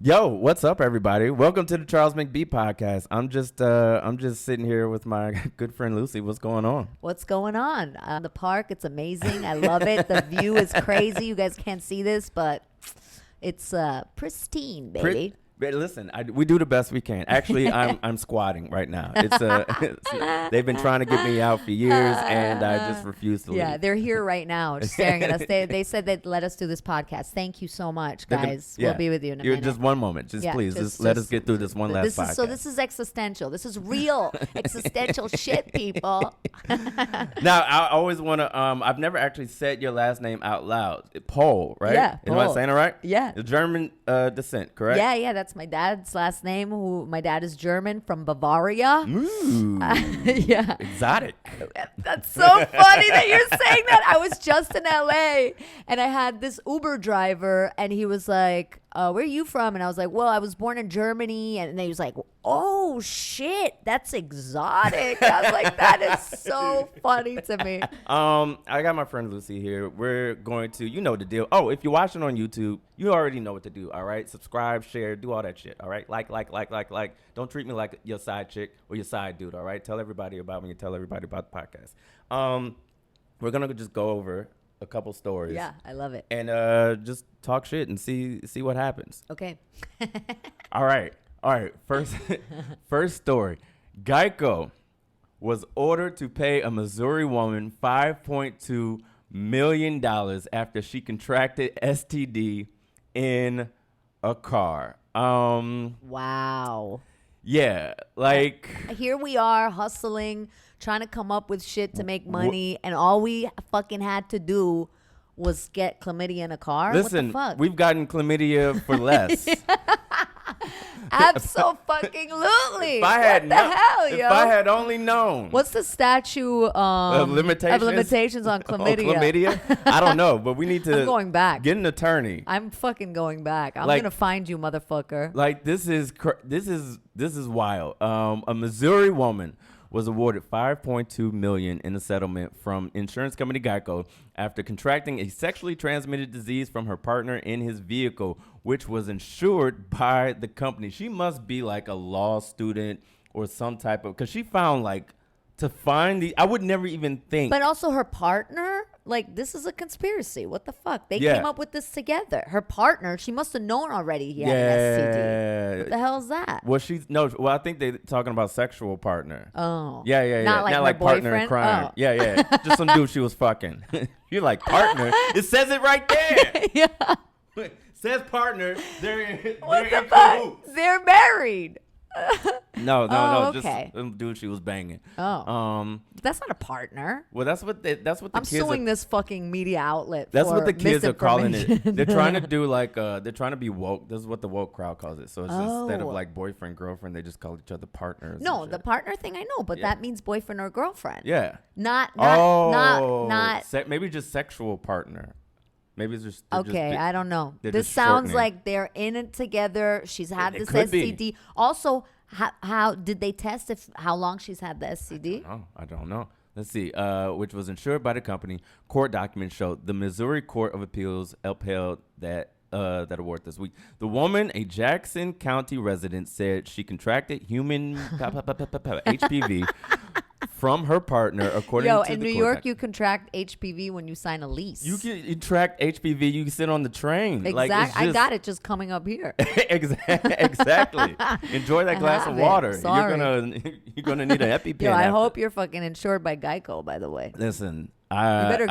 Yo, what's up, everybody? Welcome to the Charles McBee podcast. I'm just sitting here with my good friend Lucy. What's going on? What's going on? The park, it's amazing. I love it. The view is crazy. You guys can't see this, but it's pristine, baby. Listen, we do the best we can. Actually, I'm squatting right now. They've been trying to get me out for years, and I just refuse to leave. Yeah, they're here right now, just staring at us. They said they'd let us do this podcast. Thank you so much, guys. We'll be with you in a minute. Just one moment. Please let us get through this one last podcast. This is existential. This is real existential shit, people. Now, I always want to, I've never actually said your last name out loud. Pole, right? Yeah, Am I saying it right? Yeah. The German descent, correct? Yeah, that's my dad's last name. My dad is German from Bavaria. Ooh. Yeah. Exotic. That's so funny that you're saying that. I was just in LA and I had this Uber driver and he was like, where are you from? And I was like, well, I was born in Germany. And then he was like, oh shit, that's exotic. I was like, that is so funny to me. I got my friend Lucy here. We're going to, you know the deal. Oh, if you're watching on YouTube, you already know what to do. All right. Subscribe, share, do all that shit. All right. Like. Don't treat me like your side chick or your side dude. All right. Tell everybody about me and tell everybody about the podcast. We're going to just go over a couple stories. Yeah, I love it. And just talk shit and see what happens. Okay. All right. First story. Geico was ordered to pay a Missouri woman $5.2 million after she contracted STD in a car. Wow. Yeah, like here we are hustling, trying to come up with shit to make money, and all we fucking had to do was get chlamydia in a car. Listen, what the fuck? We've gotten chlamydia for less. Absolutely. If I had hell, yo? If I had only known. What's the statute of limitations on chlamydia? Chlamydia? I don't know, but we need to. I'm going back. Get an attorney. I'm fucking going back. I'm like, gonna find you, motherfucker. Like this is wild. A Missouri woman was awarded $5.2 million in a settlement from insurance company Geico after contracting a sexually transmitted disease from her partner in his vehicle, which was insured by the company. She must be like a law student or some type of, because she found like to find the, I would never even think. But also her partner, like this is a conspiracy. What the fuck? They came up with this together. Her partner, she must have known already he had an STD. What the hell is that? Well, I think they're talking about sexual partner. Oh. Yeah. Not like partner in crime. Oh. Yeah. Just some dude she was fucking. You're like, partner? It says it right there. Yeah. It says partner. They're what the in fuck? cahoots. They're married. No. Okay. Just some dude she was banging. Oh. That's not a partner. Well, that's what the I'm kids suing this fucking media outlet. That's for what the kids are calling it. misinformation. They're trying to do like they're trying to be woke. This is what the woke crowd calls it. So it's instead of like boyfriend, girlfriend, they just call each other partners. No, the partner thing I know, but that means boyfriend or girlfriend. Yeah. Not maybe just sexual partner. Maybe it's just okay. I don't know. This just sounds shortening. like they're in it together. She's had It this could STD. be. Also, how did they test how long she's had the STD? I don't know. Let's see. Which was insured by the company. Court documents show the Missouri Court of Appeals upheld that award this week. The woman, a Jackson County resident, said she contracted human HPV from her partner, according to the in New York, you contract HPV when you sign a lease. You contract HPV. You can sit on the train. Exactly. I got it just coming up here. Exactly. Enjoy that glass of water. Sorry. You're gonna need an EpiPen. Yo, I hope you're fucking insured by Geico. By the way, listen. You better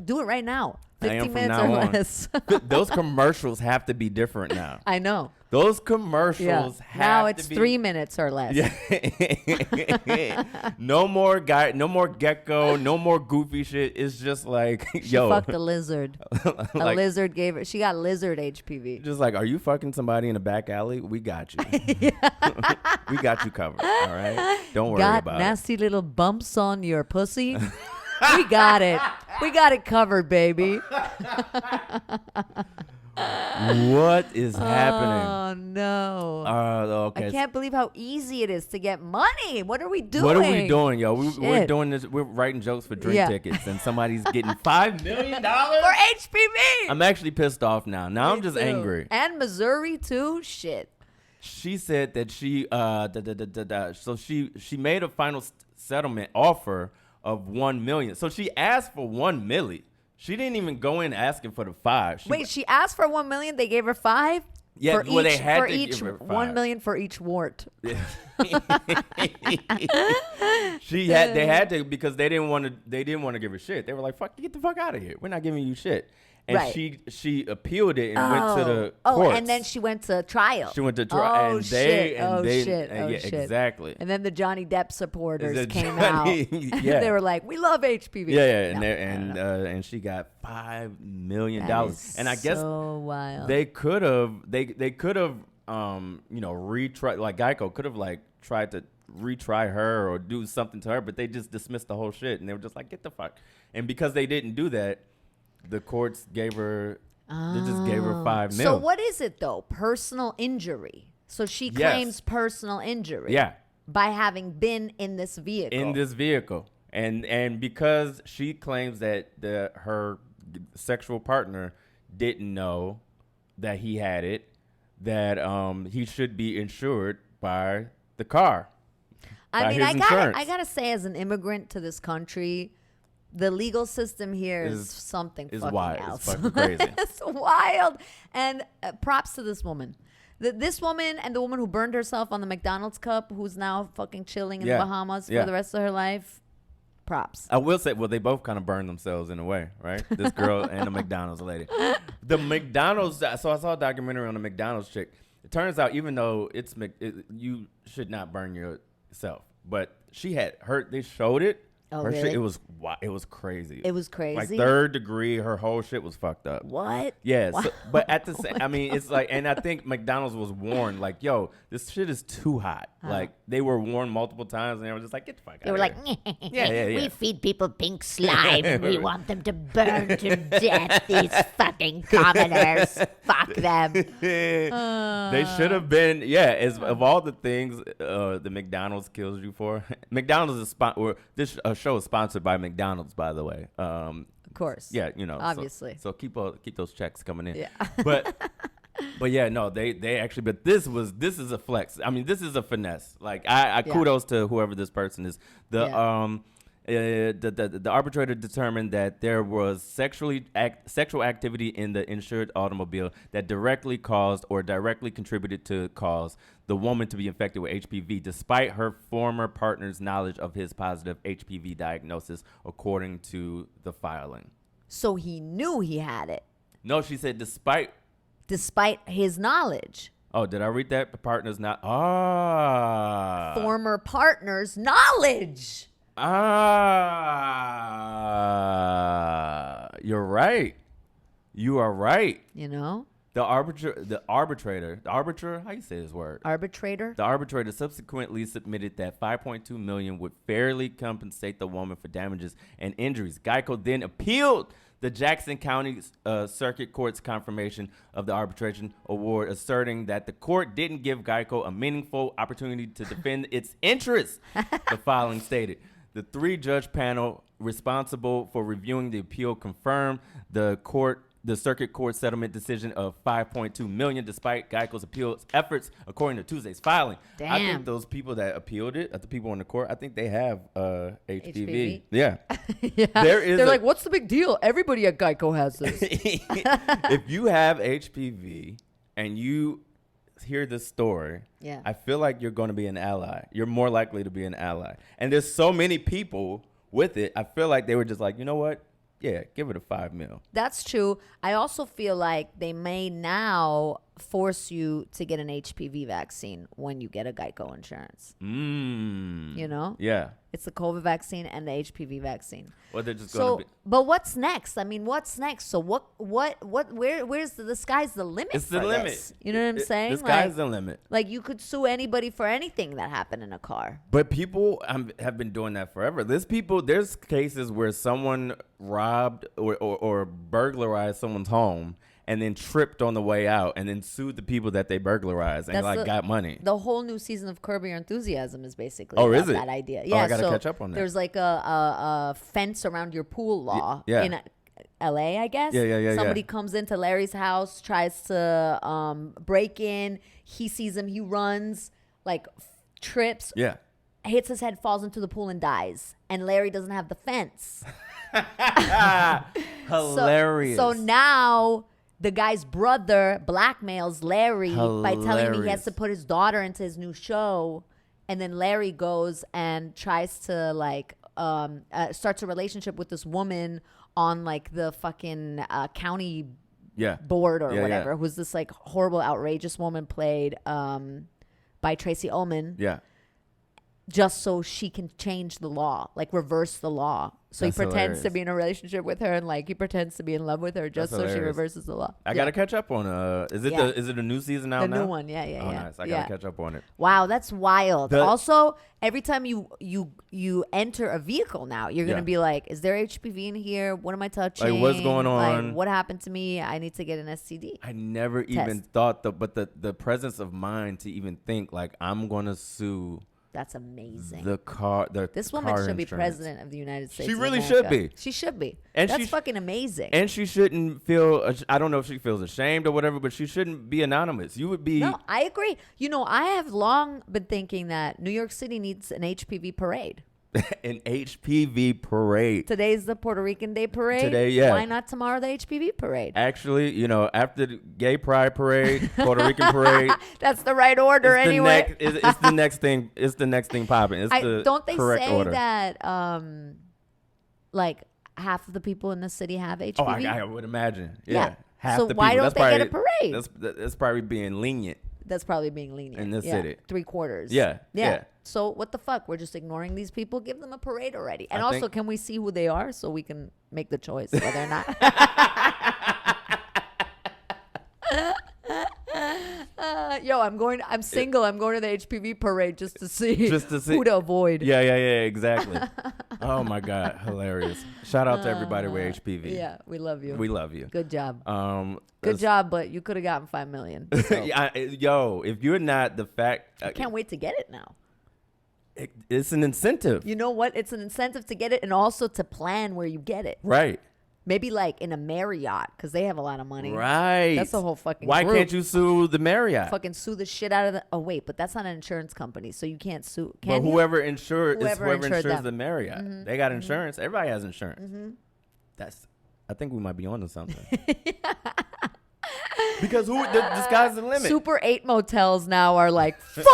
do it right now. 15 minutes or less. Those commercials have to be different now. I know. Those commercials have now to it's be 3 minutes or less. Yeah. No more gecko, no more goofy shit. It's just like, she fucked a lizard. A lizard gave her. She got lizard HPV. Just like, are you fucking somebody in a back alley? We got you. We got you covered. All right. Don't worry about it. Got nasty little bumps on your pussy. We got it. We got it covered, baby. What is happening? Oh no. Okay. I can't believe how easy it is to get money. What are we doing? What are we doing, yo? We're Shit. doing this. We're writing jokes for drink Yeah. tickets, and somebody's getting $5 million. For HPV. I'm actually pissed off now. Now I'm Me just too. angry. And Missouri too. Shit. She said that so she made a final settlement offer of $1 million. So she asked for $1 million. She didn't even go in asking for the 5. Wait, she asked for 1 million. They gave her 5. Yeah, for well, each, they had for to each give her 1 5. million for each wart. They had to because they didn't want to give her shit. They were like, "Fuck, get the fuck out of here. We're not giving you shit." And Right. she appealed it and went to the Oh, courts. and then she went to trial. She went to trial, Oh, and shit. they Oh, shit. Oh, yeah, shit. exactly. And then the Johnny Depp supporters The came Johnny- out. yeah. They were like, "We love HPV." Yeah, No, and she got $5 million. that is And I guess so wild. they could have retried, like Geico could have like tried to retry her or do something to her, but they just dismissed the whole shit and they were just like, get the fuck. And because they didn't do that, the courts gave her they just gave her $5 million. So what is it though? Personal injury. So she Yes. claims personal injury. Yeah. By having been in this vehicle. In this vehicle. And because she claims that her sexual partner didn't know that he had it, that he should be insured by the car. I by mean, his I insurance. gotta say, as an immigrant to this country, the legal system here is Is- something is fucking wild. else. It's fucking crazy. It's wild. And props to this woman. This woman and the woman who burned herself on the McDonald's cup, who's now fucking chilling in Yeah. the Bahamas Yeah. for the rest of her life. Props. I will say, well, they both kind of burned themselves in a way, right? This girl and the McDonald's lady. The McDonald's, so I saw a documentary on the McDonald's chick. It turns out, even though you should not burn yourself, but she had they showed it. Oh, Her really? shit, it was crazy. It was crazy. Like 3rd degree, her whole shit was fucked up. What? Yeah, Wow. but at the same, I mean, it's like, and I think McDonald's was warned, like, yo, this shit is too hot. Like, they were warned multiple times, and they were just like, get the fuck out They were of like, here. Yeah. we feed people pink slime. We want them to burn to death, these fucking commoners. Fuck them. They should have been, of all the things the McDonald's kills you for, McDonald's is this show is sponsored by McDonald's, by the way. Of course. Yeah, you know, Obviously. So keep those checks coming in. Yeah. But yeah, no, they actually. But this is a flex. I mean, this is a finesse. Like I Yeah. kudos to whoever this person is. The Yeah. the arbitrator determined that there was sexual activity in the insured automobile that directly caused or directly contributed to cause the woman to be infected with HPV, despite her former partner's knowledge of his positive HPV diagnosis, according to the filing. So he knew he had it, No, she said despite. despite his knowledge. Oh, did I read that? The partner's not. Former partner's knowledge. You're right. You are right. You know? The arbitrator, how you say this word? Arbitrator. The arbitrator subsequently submitted that $5.2 million would fairly compensate the woman for damages and injuries. Geico then appealed the Jackson County Circuit Court's confirmation of the arbitration award, asserting that the court didn't give Geico a meaningful opportunity to defend its interests. The filing stated. The 3-judge panel responsible for reviewing the appeal confirmed the circuit court settlement decision of $5.2 million, despite Geico's appeal efforts, according to Tuesday's filing. I Damn. think those people that appealed it, the people in the court, I think they have HPV. HPV? Yeah. Yeah. There is They're a- like, what's the big deal? Everybody at Geico has this. If you have HPV and you hear this story, Yeah. I feel like you're going to be an ally. You're more likely to be an ally. And there's so many people with it. I feel like they were just like, you know what? Yeah, give it a $5 million. That's true. I also feel like they may now force you to get an HPV vaccine when you get a Geico insurance. You know? Yeah. It's the COVID vaccine and the HPV vaccine. Well, they're just So, going to be. but what's next? I mean, what's next? So where's the sky's the limit? It's the for limit. this? You know what I'm saying? The sky's the limit. Like you could sue anybody for anything that happened in a car. But people have been doing that forever. There's cases where someone robbed or burglarized someone's home, and then tripped on the way out, and then sued the people that they burglarized and That's like the- got money. The whole new season of Curb Your Enthusiasm is basically Oh, about is it? that idea. Oh, Yeah, I gotta so catch up on that. There's like a fence around your pool law yeah. in LA, I guess. Yeah. Somebody comes into Larry's house, tries to break in. He sees him. He runs, like trips, Yeah. hits his head, falls into the pool, and dies. And Larry doesn't have the fence. Hilarious. So now the guy's brother blackmails Larry by telling him he has Hilarious. to put his daughter into his new show, and then Larry goes and tries to like starts a relationship with this woman on like the fucking county yeah. board or Yeah, whatever, yeah. who's this like horrible, outrageous woman played by Tracy Ullman, Yeah. just so she can change the law, like reverse the law. So That's he pretends to hilarious. be in a relationship with her, and like he pretends to be in love with her just That's so she hilarious. reverses the law. I gotta catch up on is it Yeah. is it a new season out the now? new one. Yeah. Oh, nice. I gotta catch up on it. Wow, that's wild. The- Also, every time you enter a vehicle now, you're gonna Yeah. be like, "Is there HPV in here? What am I touching? what's going Like, on? what happened to me? I need to get an STD." I never even thought the presence of mind to even think like I'm gonna sue That's amazing. this woman car should be insurance. president of the United States. She of really America. should be. She should be. And that's she sh- fucking amazing. And she shouldn't feel. I don't know if she feels ashamed or whatever, but she shouldn't be anonymous. You would be. No, I agree. You know, I have long been thinking that New York City needs an HPV parade. an HPV parade. Today's the Puerto Rican Day parade. Today, yeah. Why not tomorrow the HPV parade? Actually, after the Gay Pride parade, Puerto Rican parade, That's the right order it's anyway. it's the next thing. It's the next thing popping. It's the Don't they correct say order. that like half of the people in the city have HPV? Oh, I would imagine. Yeah. Yeah. Half So the why people. don't That's they get a probably- parade? That's probably being lenient. That's probably being lenient. In this Yeah, city. 3/4. Yeah, yeah. So what the fuck? We're just ignoring these people. Give them a parade already. And I also, think- can we see who they are so we can make the choice whether or not? I'm single. I'm going to the HPV parade just to see, who to avoid. Yeah, exactly. Oh my God, hilarious! Shout out to everybody with HPV. Yeah, we love you. We love you. Good job. that's- Good job, but you could have gotten $5 million. So. Yo, if you're not the fact, I can't wait to get it now. it's an incentive, You know what? It's an incentive to get it and also to plan where you get it. right? Maybe like in a Marriott because they have a lot of money. Right. That's the whole fucking Why group. can't you sue the Marriott? Fucking sue the shit out of the. Oh wait, but that's not an insurance company, so you can't sue. But Can you? whoever insures Whoever insured insures them. the Marriott. They got insurance. Everybody has insurance. I think we might be onto something. Because the sky's the limit. Super 8 motels now are like fuck,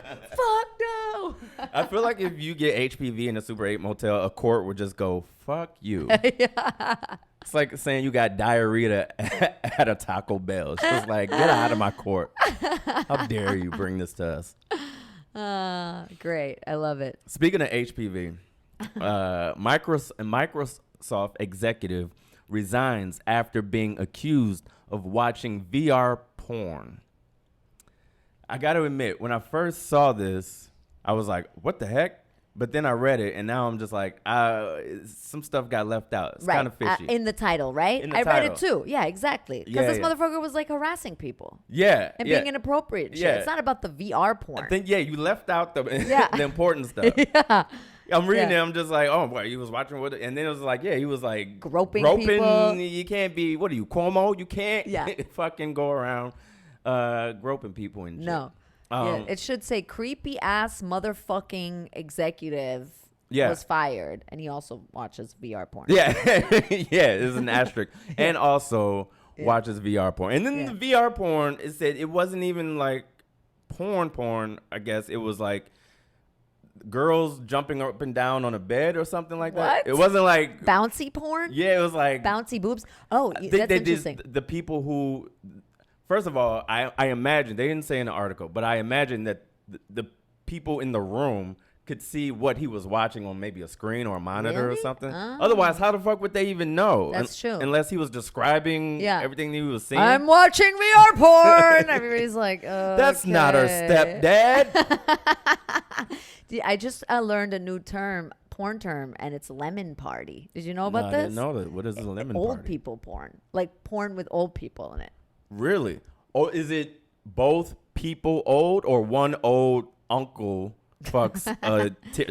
fuck no. I feel like if you get HPV in a Super 8 motel, a court would just go, fuck you. It's like saying you got diarrhea at a Taco Bell. It's just like, get out of my court. How dare you bring this to us? Great, I love it. Speaking of HPV, Microsoft executive resigns after being accused of watching VR porn. I got to admit, when I first saw this, I was like, what the heck? But then I read it, and now I'm just like, some stuff got left out. It's Right, kind of fishy. in the title, right? In the I read it title. too. Yeah, exactly. Because Yeah, this yeah. motherfucker was like harassing people Yeah. and yeah. being inappropriate. Shit. Yeah. It's not about the VR porn. I think, you left out the, Yeah. the important stuff. yeah. I'm reading Yeah. it. I'm just like, oh, boy, he was watching what? And then it was like, he was like Groping people. You can't be. What are you, Cuomo? You can't Yeah. fucking go around groping people and shit. No. Yeah, it should say creepy ass motherfucking executive Yeah. was fired, and he also watches VR porn. Yeah, it's an asterisk, and also watches VR porn. And then Yeah. the VR porn, it said it wasn't even like porn. I guess it was like girls jumping up and down on a bed or something like that. What? It wasn't like Bouncy porn? yeah, it was like Bouncy boobs? Oh, they- that's they interesting. Just, the people who, first of all, I imagine, they didn't say in the article, but I imagine that the people in the room could see what he was watching on maybe a screen or a monitor or Really? something. Oh. Otherwise, how the fuck would they even know? That's true. Unless he was describing Yeah. everything he was seeing. I'm watching VR porn. Everybody's like, oh, That's not her stepdad. I just learned a new term, porn term, and it's lemon party. Did you know No, about I this? didn't know that. What is a lemon Old party? people porn, like porn with old people in it. Really? Or is it both people old or one old uncle fucks a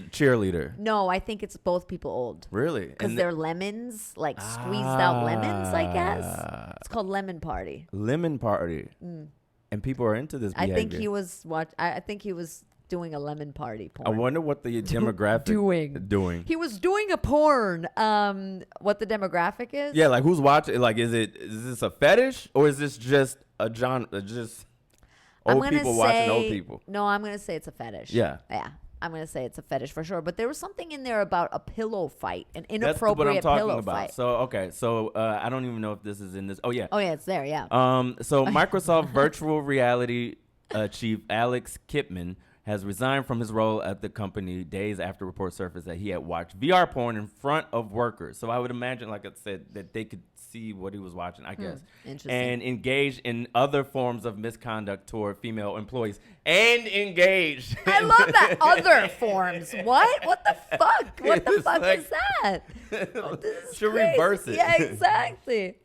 cheerleader? No, I think it's both people old. Really? Because they're lemons, like squeezed out lemons, I guess. It's called lemon party. Lemon party. And people are into this I behavior. think he was I think he was doing a lemon party porn. I wonder what the demographic doing. He was doing a porn. What the demographic is? Yeah, like who's watching? Like, is this a fetish or is this just a genre? Just old people watching old people? No, I'm gonna say it's a fetish. Yeah. I'm gonna say it's a fetish for sure. But there was something in there about a pillow fight, an That's what I'm inappropriate talking pillow about. fight. So okay, so I don't even know if this is in this. Oh yeah. Oh yeah, it's there. Yeah. So Microsoft virtual reality chief Alex Kipman has resigned from his role at the company days after reports surfaced that he had watched VR porn in front of workers. So I would imagine, like I said, that they could see what he was watching, I guess. Interesting. And engaged in other forms of misconduct toward female employees. And engaged. I love that. Other forms. What? What the fuck? What the It's fuck like- is that? Oh, this is Should crazy. reverse it. Yeah, exactly.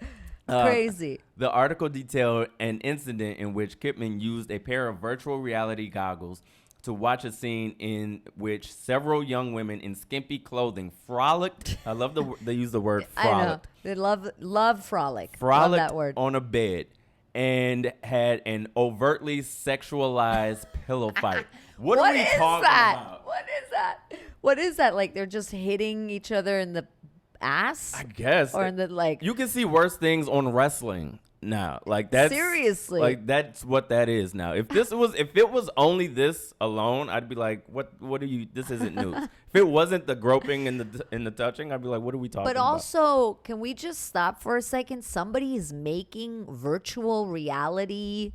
Crazy. The article detailed an incident in which Kipman used a pair of virtual reality goggles to watch a scene in which several young women in skimpy clothing frolicked. I love they use the word I know. frolicked. They love frolic. Love Frolicked that word. on a bed and had an overtly sexualized pillow fight. What are we is talking that? about? What is that? What is that? Like they're just hitting each other in the ass? I guess. Or in the like You can see worse things on wrestling now. Like that's Seriously. Like that's what that is now. If it was only this alone, I'd be like, what are you? This isn't news. If it wasn't the groping and the touching, I'd be like, what are we talking But about? also, can we just stop for a second? Somebody is making virtual reality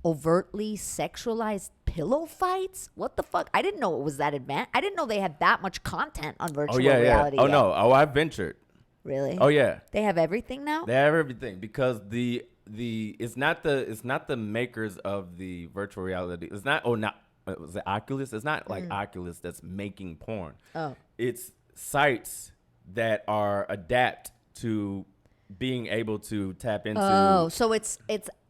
overtly sexualized pillow fights? What the fuck? I didn't know it was that advanced. I didn't know they had that much content on virtual reality. Oh yet. no. Oh, I ventured. Really? Oh yeah. They have everything now? They have everything because the it's not the makers of the virtual reality. It's not was it Oculus? It's not like Oculus that's making porn. Oh. It's sites that are adapt to being able to tap into. Oh, so it's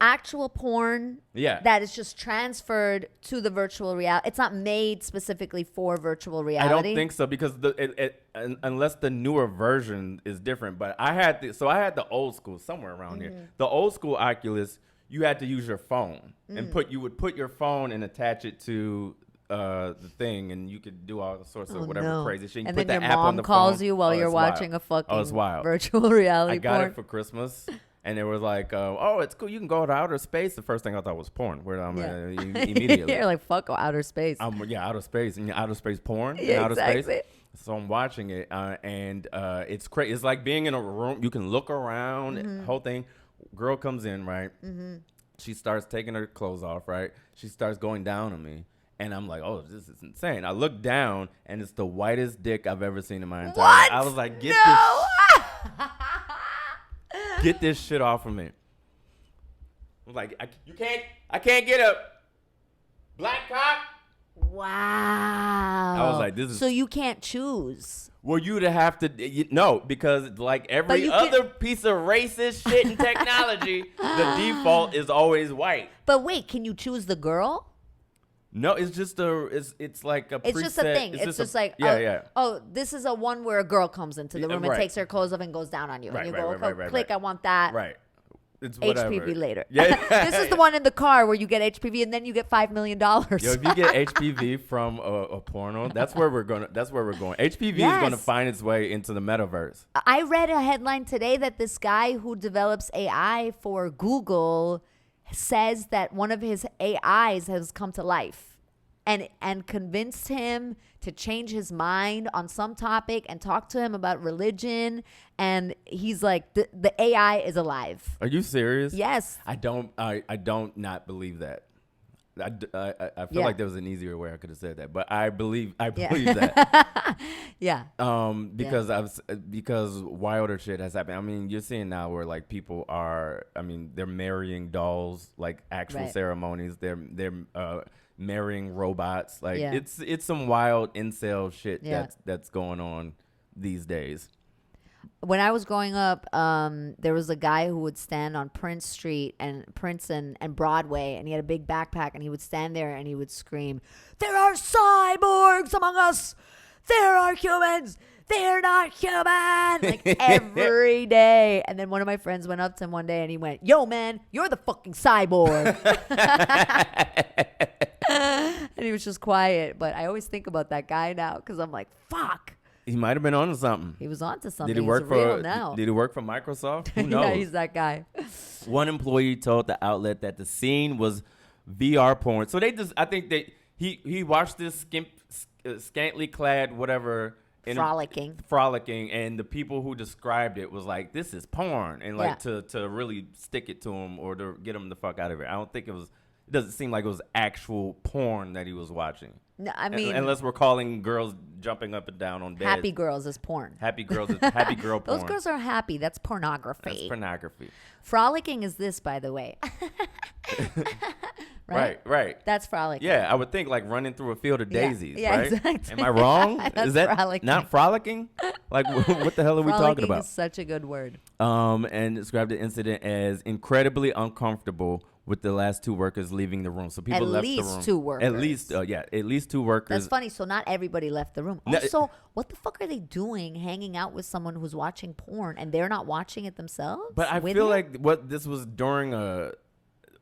actual porn Yeah. that is just transferred to the virtual reality. It's not made specifically for virtual I reality. don't think so because unless the newer version is different. But I had the old school somewhere around here. The old school Oculus, you had to use your phone and you would put your phone and attach it to the thing, and you could do all sorts of whatever no. crazy shit. You And put then the your app on mom the calls phone. you while Oh, you're it's watching wild. a fucking Oh, it's wild. virtual reality I got porn. it for Christmas, and it was like, oh, it's cool. You can go to outer space. The first thing I thought was porn. Where I'm immediately. You're like, fuck outer space. Outer space and outer space porn. in Yeah, outer exactly. space. So I'm watching it, and it's crazy. It's like being in a room. You can look around. Whole thing. Girl comes in, right? She starts taking her clothes off, right? She starts going down on me. And I'm like, oh, this is insane. I look down, and it's the whitest dick I've ever seen in my entire life. What? I was like, No. get this shit off of me. I was like, I can't get up. Black cock. Wow. I was like, this is- So you can't choose. Well, you'd have to no, because like every you other piece of racist shit in technology, the default is always white. But wait, can you choose the girl? No, it's just it's like a It's just a preset- thing. It's just like, yeah. oh, this is a one where a girl comes into the room and right. takes her clothes off and goes down on you. Right, and you right, go, right, okay, right, click, right. I want that. Right. It's whatever. HPV later. Yeah. This is the one in the car where you get HPV and then you get $5 million. Yo, if you get HPV from a porno, that's where we're going. HPV is going to Yes. find its way into the metaverse. I read a headline today that this guy who develops AI for Google says that one of his AIs has come to life and convinced him to change his mind on some topic and talk to him about religion. And he's like, the AI is alive. Are you serious? Yes. I don't not believe that. I feel Yeah. like there was an easier way I could have said that, but I believe Yeah. that. Yeah. Because wilder shit has happened. I mean, you're seeing now where like people are. I mean, they're marrying dolls, like actual Right. ceremonies. They're marrying robots. Like Yeah. it's some wild incel shit Yeah. that's going on these days. When I was growing up, there was a guy who would stand on Prince Street and Broadway, and he had a big backpack, and he would stand there and he would scream, "There are cyborgs among us. There are humans. They're not human." Like every day. And then one of my friends went up to him one day and he went, "Yo, man, you're the fucking cyborg." And he was just quiet. But I always think about that guy now because I'm like, fuck. He might have been onto something. He was onto something. Did he work He's real for? now. Did he work for Microsoft? Who knows? Yeah, he's that guy. One employee told the outlet that the scene was VR porn. So they just, I think that he watched this scantily clad whatever. Frolicking, and the people who described it was like, this is porn, and like to really stick it to him or to get him the fuck out of it. I don't think it doesn't seem like it was actual porn that he was watching. No, I mean, unless we're calling girls jumping up and down on beds. Happy girls is porn. Happy girls is happy girl porn. Those girls are happy. That's pornography. That's pornography. Frolicking is this, by the way. Right. That's frolicking. Yeah, I would think like running through a field of daisies, yeah, right? exactly. Am I wrong? That's Is that frolicking. not frolicking? Like, what the hell are we talking Frolicking about? is such a good word. And described the incident as incredibly uncomfortable with the last two workers leaving the room. So people left the room. At least two workers. At least two workers. That's funny. So not everybody left the room. No, Also, what the fuck are they doing hanging out with someone who's watching porn and they're not watching it themselves? But I with feel him? like what this was during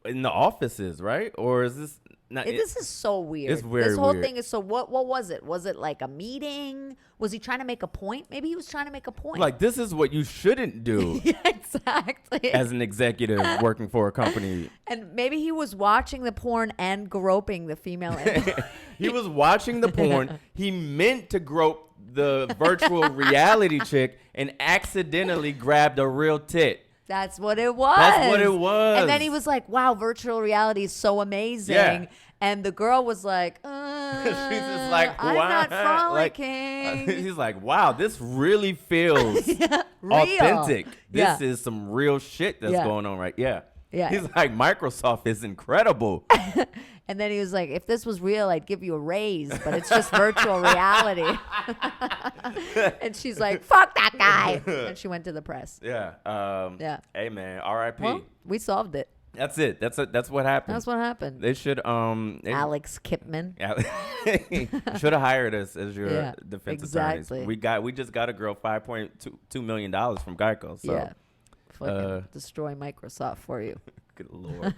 in the offices, right? Or is this not? This is so weird. It's very This whole weird. thing is so. What was it? Was it like a meeting? Was he trying to make a point? Maybe he was trying to make a point. Like, this is what you shouldn't do yeah, exactly. as an executive working for a company. And maybe he was watching the porn and groping the female. He was watching the porn. He meant to grope the virtual reality chick and accidentally grabbed a real tit. That's what it was. That's what it was. And then he was like, wow, virtual reality is so amazing. Yeah. And the girl was like, She's just like, I'm not Like, frolicking. he's like, wow, this really feels Real. authentic. This Yeah. is some real shit that's Yeah. going on, right? Yeah. Yeah. He's like, Microsoft is incredible. And then he was like, if this was real, I'd give you a raise, but it's just virtual reality. And she's like, fuck that guy. And she went to the press. Yeah. Yeah. Hey, man, R.I.P. Well, we solved it. That's it. That's what happened. That's what happened. They should Alex Kipman. should have hired us as your Yeah, defense exactly. attorneys. We just got a girl $5.2 million from Geico. So Yeah. Fucking destroy Microsoft for you. good lord.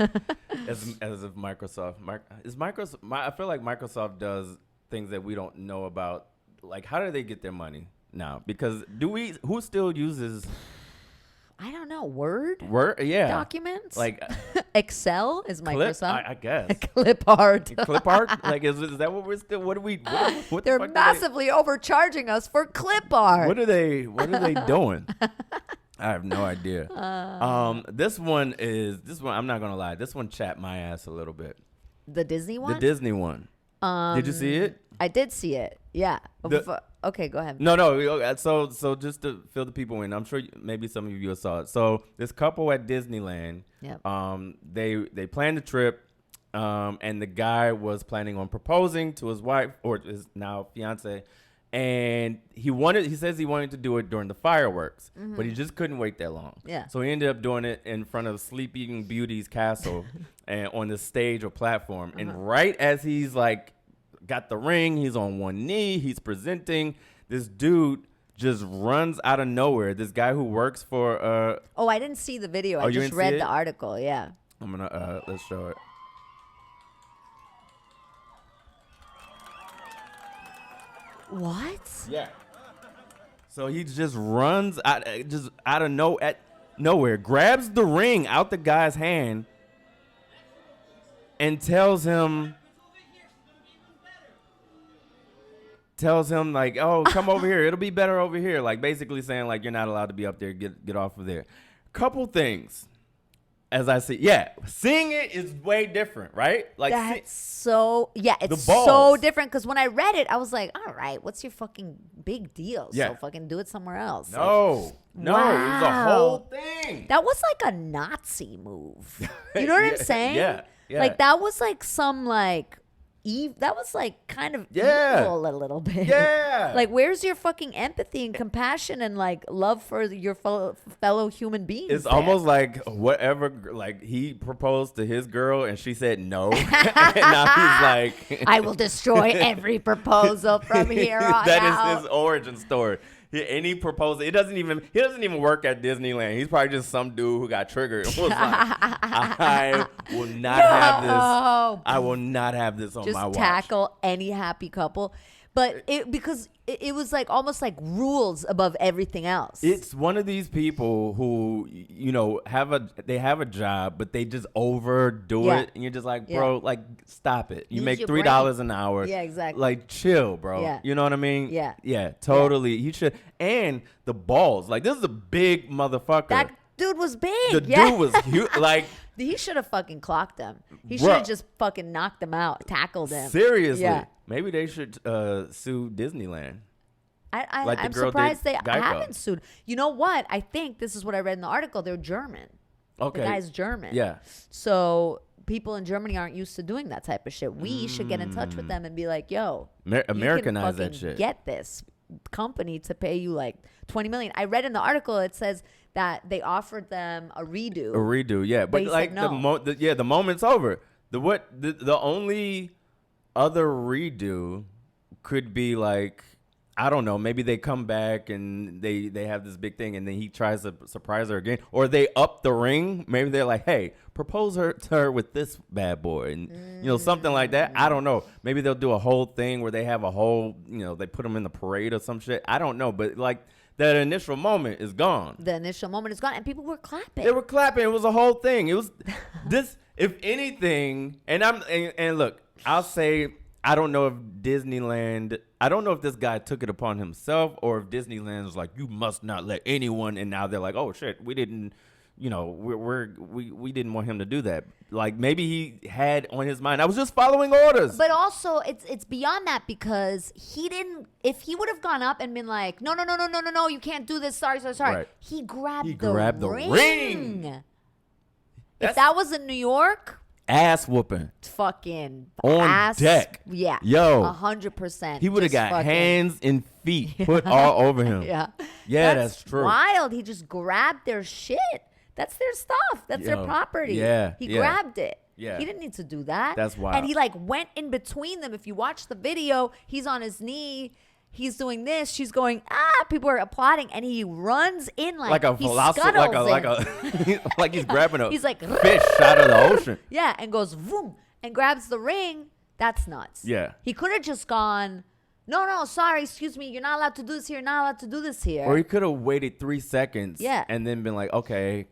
as if Microsoft is Microsoft. I feel like Microsoft does things that we don't know about. Like, how do they get their money now? Because who still uses I don't know. Word? Yeah. Documents? Like Excel is Clip, Microsoft. I guess. Clip art. Clip art? Like, is that what we're still? What do we? What the They're fuck massively overcharging us for clip art. What are they doing? I have no idea. This one. I'm not gonna lie. This one chapped my ass a little bit. The Disney one? The Disney one. Did you see it? I did see it. Yeah. The- Okay, go ahead. No. So just to fill the people in, I'm sure maybe some of you saw it. So this couple at Disneyland. Yep. They planned the trip. And the guy was planning on proposing to his wife or his now fiance. And he says he wanted to do it during the fireworks, but he just couldn't wait that long. Yeah. So he ended up doing it in front of Sleeping Beauty's castle and on the stage or platform. And right as he's like got the ring, he's on one knee, he's presenting, this dude just runs out of nowhere. This guy who works for Oh, I didn't see the video. I you just didn't see read it? the article. Yeah. I'm gonna let's show it. What? Yeah. So he just runs out of nowhere, grabs the ring out the guy's hand, and tells him like, "Oh, come over here. It'll be better over here." Like basically saying like you're not allowed to be up there. Get off of there. Couple things. As I see, seeing it is way different, right? Like That's so, it's balls. so different. Because when I read it, I was like, all right, what's your fucking big deal? Yeah. So fucking do it somewhere else. Like, no, it was a Wow. whole thing. that was like a Nazi move. You know what I'm saying? Yeah. Like that was like some like That was like kind of Yeah. evil a little bit. Yeah. Like, where's your fucking empathy and compassion and like love for your fellow human beings? It's there? almost like whatever, like he proposed to his girl and she said no. And now he's like, I will destroy every proposal from here on that out. is his origin story. Any proposal, he doesn't even work at Disneyland. He's probably just some dude who got triggered and was like, I will not have this. No. I will not have this on Just my watch. tackle any happy couple. But it was like almost like rules above everything else. It's one of these people who, have a job, but they just overdo Yeah. it, and you're just like, bro, like stop it. You Use make your $3 an hour. Yeah, exactly. Like chill, bro. Yeah. You know what I mean? Yeah. totally. He should. And the balls, like this is a big motherfucker. That dude was big. the yeah. dude was huge. Like He should have fucking clocked him. He Bruh. should have just fucking knocked him out, tackled him. seriously. Yeah. Maybe they should sue Disneyland. Like the I'm girl surprised did they Geico. haven't sued. You know what? I think this is what I read in the article. They're German. Okay. The guy's German. Yeah. So people in Germany aren't used to doing that type of shit. We should get in touch with them and be like, yo, Americanize you can that fucking shit. Get this company to pay you like 20 million. I read in the article it says that they offered them a redo. A redo, yeah. But he said like no. the moment's over. The only other redo could be like, I don't know, maybe they come back and they have this big thing and then he tries to surprise her again, or they up the ring. Maybe they're like, hey, propose to her with this bad boy, and something like that. I don't know. Maybe they'll do a whole thing where they have a whole, they put them in the parade or some shit. I don't know, but like that initial moment is gone. The initial moment is gone and people were clapping. They were clapping. It was a whole thing. It was this, if anything, and look, I'll say, I don't know if this guy took it upon himself or if Disneyland was like, you must not let anyone, and now they're like, oh shit, we didn't, we didn't want him to do that. Like maybe he had on his mind, I was just following orders. But also, it's beyond that because he didn't. If he would have gone up and been like, no, you can't do this. Sorry. Right. He grabbed grabbed the ring. If That's- that was in New York, Ass whooping. fucking On ass, deck. Yeah, Yo. 100%. He would have Just got fucking- hands and feet put all over him. Yeah, That's true. Wild. He just grabbed their shit. That's their stuff. That's their Yo, property. yeah, He yeah. grabbed it. Yeah. He didn't need to do that. That's wild. And he like went in between them. If you watch the video, he's on his knee. He's doing this. She's going, people are applauding. And he runs in like Like a he philosopher, scuttles in. like he's grabbing a He's like, fish out of the ocean. Yeah, and goes, vroom, and grabs the ring. That's nuts. Yeah. He could have just gone, no, sorry, excuse me. You're not allowed to do this here. You're not allowed to do this here. Or he could have waited 3 seconds, Yeah. and then been like, okay,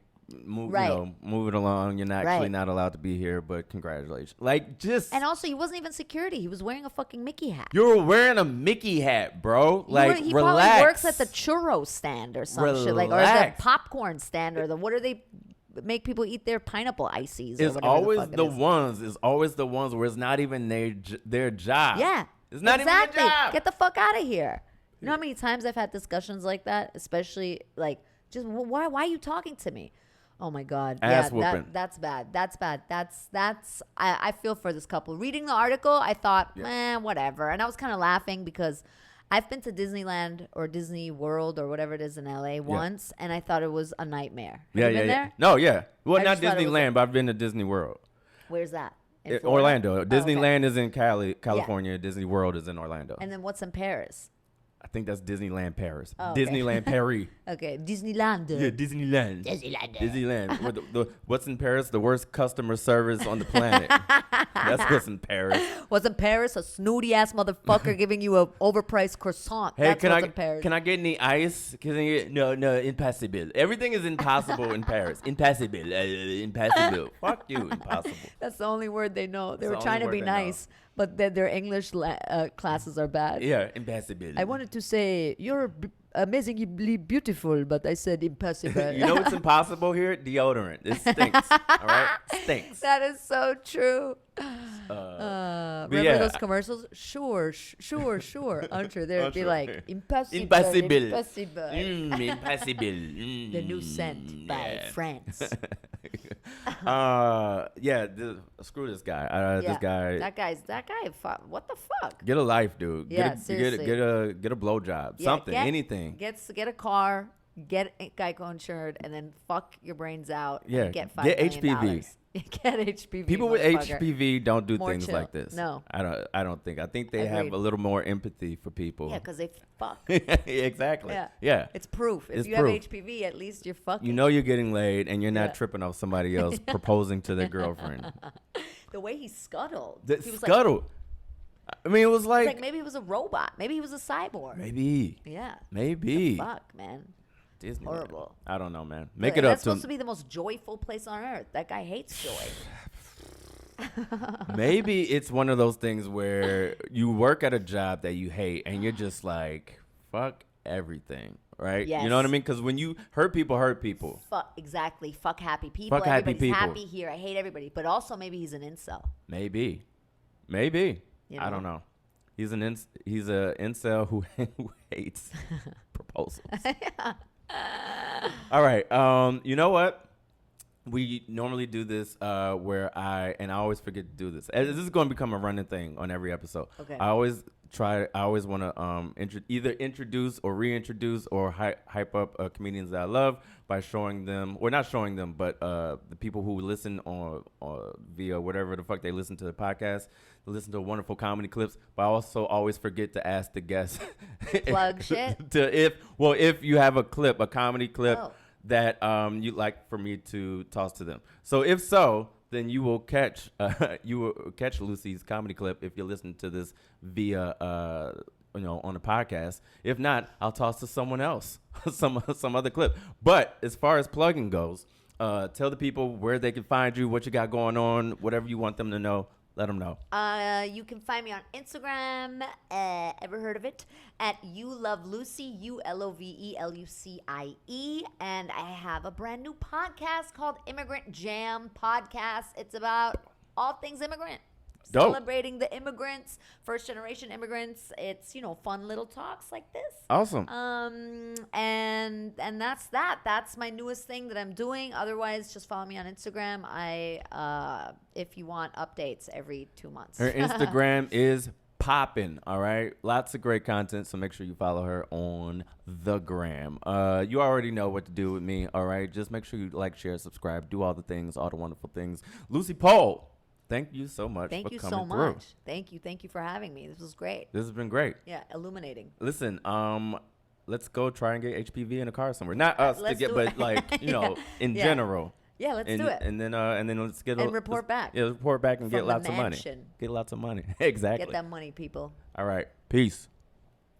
move it along. You're actually Right. not allowed to be here, but congratulations. Like, just And also, he wasn't even security. He was wearing a fucking Mickey hat. you were wearing a Mickey hat, bro. Like, He relax. probably works at the churro stand or some shit, like, or the Relax. popcorn stand, or what do they make people eat their pineapple ices? Or It's whatever always fuck it the is. ones. It's always the ones where it's not even their job. Yeah, it's not exactly. even their job. Get the fuck out of here. You know how many times I've had discussions like that, especially like, just why are you talking to me? Oh my God. Ass Yeah, whooping. that's bad. That's bad. I feel for this couple. Reading the article, I thought, whatever. And I was kind of laughing because I've been to Disneyland or Disney World or whatever it is in LA once, and I thought it was a nightmare. Have Yeah, you been there? No, yeah. Well, I not just thought it was Disneyland, but I've been to Disney World. Where's that? In Florida? Orlando. Oh, okay. Disneyland is in California. Disney World is in Orlando. And then what's in Paris? I think that's Disneyland Paris. Oh, okay. Disneyland Paris. Okay, Disneyland. Yeah, Disneyland. Disneyland. Disneyland. What's in Paris? The worst customer service on the planet. That's what's in Paris. What's in Paris? A snooty ass motherfucker giving you a overpriced croissant. Hey, That's can what's I in Paris. can I get any ice? No, impossible. Everything is impossible in Paris. Impossible. Impossible. Fuck you, impossible. That's the only word they know. They That's were the trying to only be word they know. nice, but their English classes are bad. Yeah, impossible. I wanted to say you're amazingly beautiful, but I said impossible. You know what's impossible here? Deodorant. It stinks. All right, stinks. That is so true. But Remember yeah. those commercials? Sure. Untrue. There'd be like impossible. Impossible. Impossible. Impossible. The new scent by France. Yeah, screw this guy. This guy. That guy. What the fuck? Get a life, dude. Yeah, get seriously. a blowjob. Yeah, Something, anything. Get a car, get Geico insured, and then fuck your brains out. Yeah, and get $5 get million. HPV. Get HPV. People with motherfucker. HPV don't do More things chill. like this. No. I don't think. I think they have Agreed. a little more empathy for people. Yeah, because they fuck. Exactly. Yeah. Yeah. It's proof. If It's you proof. have HPV, at least you're fucking. You know you're getting laid, and you're not Yeah. tripping off somebody else proposing to their girlfriend. The way he scuttled. The He was scuttle. I mean, it was Like, like, maybe he was a robot. Maybe he was a cyborg. maybe, Yeah. maybe. Fuck, man. Disney. Horrible. I don't know, man. Make Really, it up that's to supposed to be the most joyful place on earth. That guy hates joy. Maybe it's one of those things where you work at a job that you hate and you're just like, fuck everything, right? You know what I Yes. mean? Because when you hurt people. Fuck, exactly. Fuck happy people. Fuck happy Everybody's people. happy here. I hate everybody. But also, maybe he's an incel. Maybe. You I don't know? know. He's an incel who hates proposals. All right. You know what? We normally do this where I always forget to do this. This is going to become a running thing on every episode. Okay. I always want to either introduce or reintroduce or hype up comedians that I love by showing them, or not showing them, but the people who listen on via whatever the fuck they listen to the podcast, they listen to wonderful comedy clips. But I also always forget to ask the guests Plug shit? if you have a comedy clip Oh. that you'd like for me to toss to them. So if so, then you will catch Lucy's comedy clip if you listen to this via on the podcast. If not, I'll toss to someone else some other clip. But as far as plugging goes, tell the people where they can find you, what you got going on, whatever you want them to know. Let them know. You can find me on Instagram. Ever heard of it? At You Love Lucy, ULOVELUCIE. And I have a brand new podcast called Immigrant Jam Podcast. It's about all things immigrant. Dope. Celebrating the immigrants, first generation immigrants. It's, fun little talks like this. Awesome. And that's that. That's my newest thing that I'm doing. Otherwise, just follow me on Instagram. If you want updates every 2 months. Her Instagram is popping. All right, lots of great content. So make sure you follow her on the gram. You already know what to do with me. All right, just make sure you like, share, subscribe, do all the things, all the wonderful things. Lucy Pohl, thank you so much. Thank for you coming so through. much. Thank you for having me. This was great. This has been great. Yeah, illuminating. Listen, let's go try and get HPV in a car somewhere. Not us to Let's get, do but it. like in Yeah. general. Yeah, let's and, do it. And then let's get And report back. Yeah, report back and From get the lots of money. mansion. Get lots of money. Exactly. Get that money, people. All right. Peace.